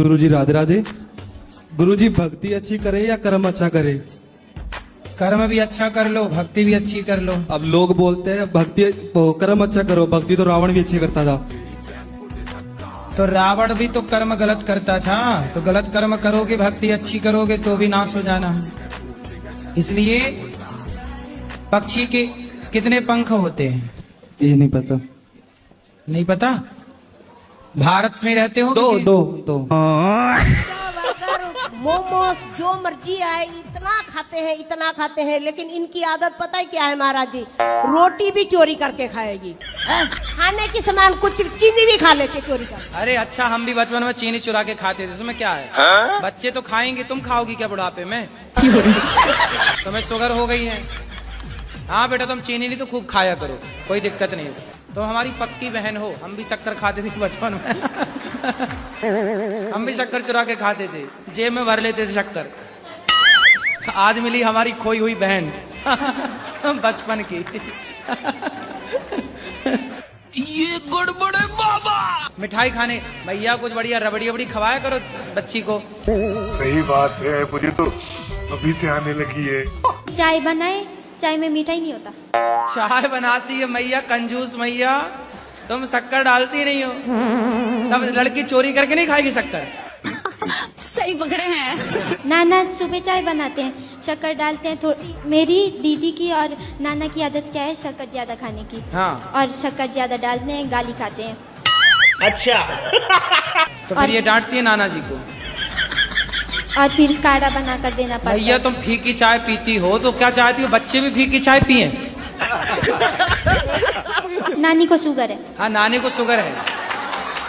गुरुजी राधे राधे। गुरुजी भक्ति अच्छी करे या कर्म अच्छा करे? कर्म भी अच्छा कर लो, भक्ति भी अच्छी कर लो। अब लोग बोलते हैं भक्ति कर्म अच्छा करो, भक्ति तो रावण भी अच्छी करता था। तो रावण भी तो कर्म गलत करता था, तो गलत कर्म करोगे भक्ति अच्छी करोगे तो भी नाश हो जाना। इसलिए पक्षी के कितने पंख होते हैं? ये नहीं पता। नहीं पता? भारत में रहते हो? दो मोमोस जो मर्जी आए इतना खाते हैं, लेकिन इनकी आदत पता है क्या है महाराज जी? रोटी भी चोरी करके खाएगी, खाने की सामान कुछ चीनी भी खा लेके चोरी कर। अरे अच्छा, हम भी बचपन में चीनी चुरा के खाते थे, इसमें क्या है? बच्चे तो खाएंगे, तुम खाओगी क्या बुढ़ापे में? तुम्हें शुगर हो गई है? हाँ बेटा, तुम चीनी नहीं तो खूब खाया करो, कोई दिक्कत नहीं है। तो हमारी पक्की बहन हो, हम भी शक्कर खाते थे बचपन में। हम भी शक्कर चुरा के खाते थे, जेब में भर लेते थे शक्कर। आज मिली हमारी खोई हुई बहन बचपन की। ये गड़बड़ है बाबा। मिठाई खाने भैया कुछ बढ़िया रबड़ी रबड़ी खवाया करो बच्ची को। सही बात है, मुझे तो अभी से आने लगी है। चाय बनाए, चाय में मीठा ही नहीं होता। चाय बनाती है मैया, कंजूस मैया, तुम शक्कर डालती नहीं हो। तब लड़की चोरी करके नहीं खाएगी शक्कर। सही पकड़े हैं। नाना सुबह चाय बनाते हैं, शक्कर डालते हैं थोड़ी। मेरी दीदी की और नाना की आदत क्या है? शक्कर ज्यादा खाने की। हाँ। और शक्कर ज्यादा डालते हैं, गाली खाते हैं। अच्छा। तो फिर ये डांटती है नाना जी को। और फिर काढ़ा बना कर देना पड़ता है। भैया तुम फीकी चाय पीती हो तो क्या चाहती हो बच्चे भी फीकी चाय पिए? नानी को शुगर है। हाँ, नानी को शुगर है,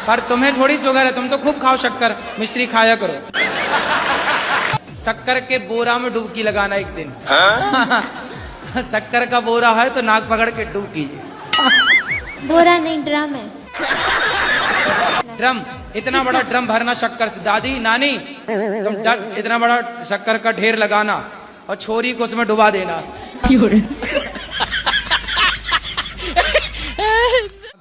पर तुम्हें थोड़ी शुगर है। तुम तो खूब खाओ शक्कर, मिश्री खाया करो। शक्कर के बोरा में डुबकी लगाना एक दिन। शक्कर का बोरा है तो नाक पकड़ के डुबकी। बोरा नहीं, ड्रम है। ड्रम? इतना बड़ा ड्रम भरना शक्कर से? दादी नानी तुम इतना बड़ा शक्कर का ढेर लगाना और छोरी को उसमें डुबा देना।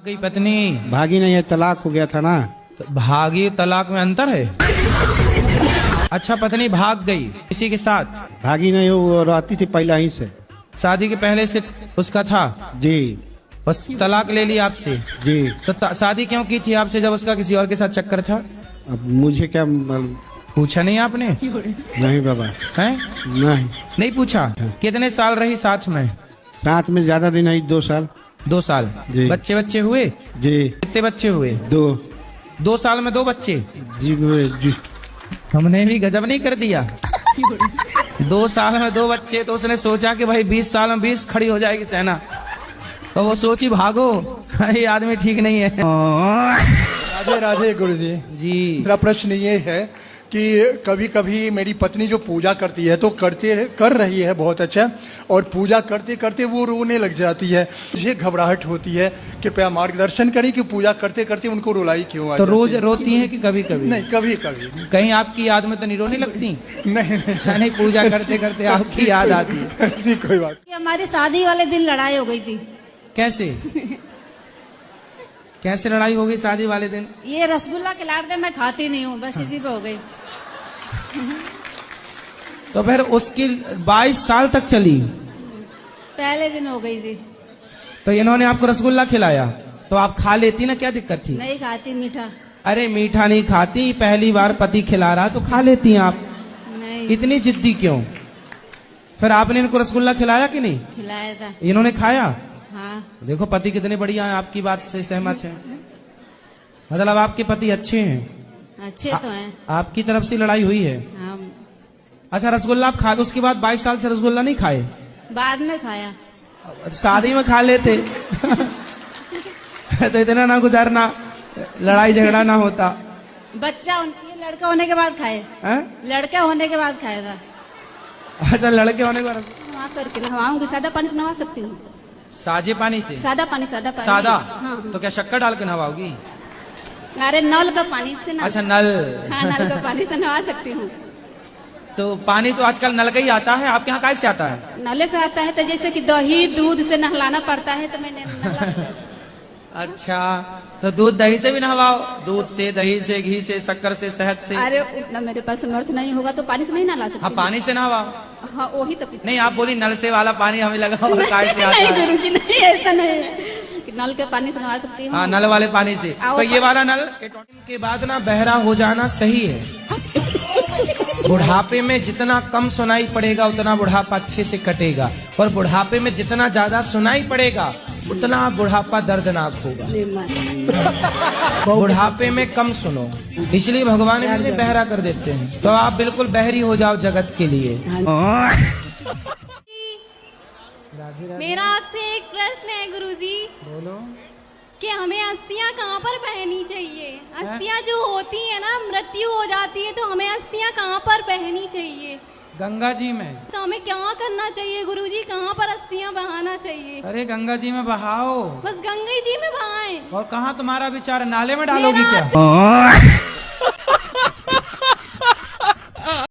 गई पत्नी भागी नहीं है, तलाक हो गया था ना। तो भागी तलाक में अंतर है? अच्छा, पत्नी भाग गई किसी के साथ? भागी नहीं, वो रहती थी पहले ही से। शादी के पहले से उसका था? जी। बस तलाक ले लिया आपसे? जी। तो शादी क्यों की थी आपसे जब उसका किसी और के साथ चक्कर था? अब मुझे क्या पूछा नहीं आपने? नहीं बाबा। हैं? नहीं पूछा? कितने साल रही साथ में? साथ में ज्यादा दिन नहीं, 2 साल। 2 साल? जी। बच्चे हुए? जी। कितने बच्चे हुए? 2। 2 साल में 2 बच्चे? जी। हमने भी गजब नहीं कर दिया। 2 साल में 2 बच्चे, तो उसने सोचा कि भाई 20 साल में 20 खड़ी हो जाएगी सेना, तो वो सोची भागो, ये आदमी ठीक नहीं है। राधे राधे गुरुजी जी। मेरा प्रश्न ये है कि कभी कभी मेरी पत्नी जो पूजा करती है तो कर रही है बहुत अच्छा, और पूजा करते करते वो रोने लग जाती है। मुझे घबराहट होती है, कृपया मार्गदर्शन करें कि पूजा करते करते उनको रुलाई क्यों आ तो जाती रोज रोती है कि कभी कभी? नहीं, कभी कभी। कहीं आपकी याद में तो नहीं रोने लगती? नहीं, पूजा करते करते आपकी याद आती है? ऐसी कोई बात। हमारी शादी वाले दिन लड़ाई हो गई थी। कैसे? कैसे लड़ाई हो गई शादी वाले दिन? ये रसगुल्ला खिला दे, मैं खाती नहीं हूँ, बस इसी पे हो गई। तो फिर उसकी 22 साल तक चली? पहले दिन हो गई थी। तो इन्होंने आपको रसगुल्ला खिलाया तो आप खा लेती ना, क्या दिक्कत थी? नहीं खाती मीठा। अरे मीठा नहीं खाती, पहली बार पति खिला रहा तो खा लेती हैं आप। नहीं। इतनी जिद्दी क्यों? फिर आपने इनको रसगुल्ला खिलाया कि नहीं? खिलाया था। इन्होंने खाया? हाँ। देखो पति कितने बढ़िया हैं, आपकी बात से सहमत हैं। मतलब आपके पति अच्छे हैं? अच्छे तो हैं। आपकी तरफ से लड़ाई हुई है? हाँ। अच्छा, रसगुल्ला आप खा, उसके बाद 22 साल से रसगुल्ला नहीं खाए? बाद में खाया। शादी में खा लेते तो इतना ना गुजारना, लड़ाई झगड़ा ना होता। बच्चा ये लड़का होने के बाद खाए। लड़का होने के बाद खाया था। अच्छा, लड़के होने के बाद नहा करके नहवाऊंगी, सादा पानी से नहा सकती हूँ। साजे पानी से? सादा पानी। सादा? हाँ। तो क्या शक्कर डाल के नहवाओगी? अरे नल का पानी से ना। अच्छा, नल। हाँ, नल का पानी से नहा सकती हूँ। तो पानी तो आजकल नल का ही आता है, आपके यहाँ कैसे आता है? नले से आता है, तो जैसे कि दही दूध से नहलाना पड़ता है, तो मैंने अच्छा, तो दूध दही से भी नहवाओ, दूध से, दही से, घी से, शक्कर से, शहद से। अरे उतना मेरे पास समर्थ नहीं होगा तो पानी से नहीं नहला सकती। हाँ, पानी से नहवाओ। हाँ, वही तो नहीं, आप बोली नल से वाला पानी हमें लगा और काय से आता नहीं है। गुरुजी, नहीं ऐसा नहीं है कि नल के पानी से नहा सकती हूँ। हाँ, नल वाले पानी से। तो ये वाला नल के बाद ना बहरा हो जाना सही है। बुढ़ापे में जितना कम सुनाई पड़ेगा उतना बुढ़ापा अच्छे से कटेगा, और बुढ़ापे में जितना ज्यादा सुनाई पड़ेगा उतना बुढ़ापा दर्दनाक होगा। बुढ़ापे में कम सुनो, इसलिए भगवान इन्हें बहरा कर देते हैं। तो आप बिल्कुल बहरी हो जाओ जगत के लिए। मेरा आपसे एक प्रश्न है गुरुजी। बोलो। कि हमें अस्थियां कहाँ पर पहननी चाहिए? अस्थियां जो होती है ना, मृत्यु हो जाती है, तो हमें अस्थियां कहाँ पर पहननी चाहिए? गंगा जी में। तो हमें क्या करना चाहिए गुरुजी? कहाँ पर अस्थियां बहाना चाहिए? अरे गंगा जी में बहाओ। बस गंगा जी में बहाएं। और कहाँ तुम्हारा विचार, नाले में डालोगी मेरा क्या?